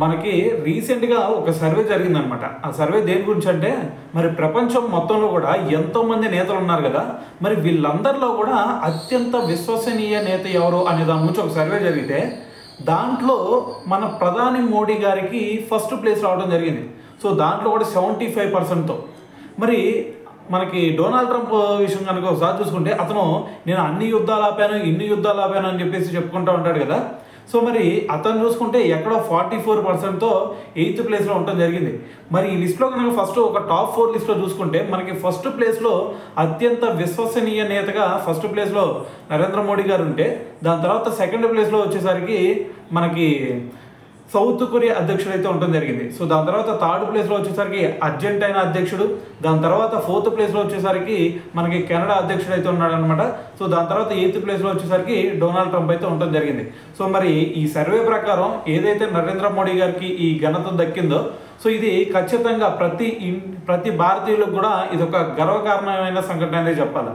మనకి రీసెంట్గా ఒక సర్వే జరిగిందనమాట. ఆ సర్వే దేని గురించి అంటే, మరి ప్రపంచం మొత్తంలో కూడా ఎంతోమంది నేతలు ఉన్నారు కదా, మరి వీళ్ళందరిలో కూడా అత్యంత విశ్వసనీయ నేత ఎవరు అనే దాని గురించి ఒక సర్వే జరిగితే దాంట్లో మన ప్రధాని మోడీ గారికి ఫస్ట్ ప్లేస్ రావడం జరిగింది. సో దాంట్లో కూడా 75%తో. మరి మనకి డొనాల్డ్ ట్రంప్ విషయం కనుక ఒకసారి చూసుకుంటే, అతను నేను అన్ని యుద్ధాలు ఆపాను, ఇన్ని యుద్ధాలు ఆపాను అని చెప్పేసి చెప్పుకుంటూ ఉంటాడు కదా. సో మరి అతను చూసుకుంటే ఎక్కడో 44%తో 8th ప్లేస్లో ఉండటం జరిగింది. మరి ఈ లిస్ట్లో కనుక ఫస్ట్ ఒక టాప్ 4 లిస్ట్లో చూసుకుంటే మనకి ఫస్ట్ ప్లేస్లో అత్యంత విశ్వసనీయ నేతగా ఫస్ట్ ప్లేస్లో నరేంద్ర మోడీ గారు ఉంటే, దాని తర్వాత సెకండ్ ప్లేస్లో వచ్చేసరికి మనకి సౌత్ కొరియా అధ్యక్షుడు అయితే ఉండటం జరిగింది. సో దాని తర్వాత థర్డ్ ప్లేస్లో వచ్చేసరికి అర్జెంటీనా అధ్యక్షుడు, దాని తర్వాత 4th ప్లేస్లో వచ్చేసరికి మనకి కెనడా అధ్యక్షుడు అయితే ఉన్నాడు అనమాట. సో దాని తర్వాత 8th ప్లేస్లో వచ్చేసరికి డొనాల్డ్ ట్రంప్ అయితే ఉండటం జరిగింది. సో మరి ఈ సర్వే ప్రకారం ఏదైతే నరేంద్ర మోడీ గారికి ఈ ఘనత దక్కిందో, సో ఇది ఖచ్చితంగా ప్రతి భారతీయులకు కూడా ఇది ఒక గర్వకారణమైన సంఘటన అనేది చెప్పాలి.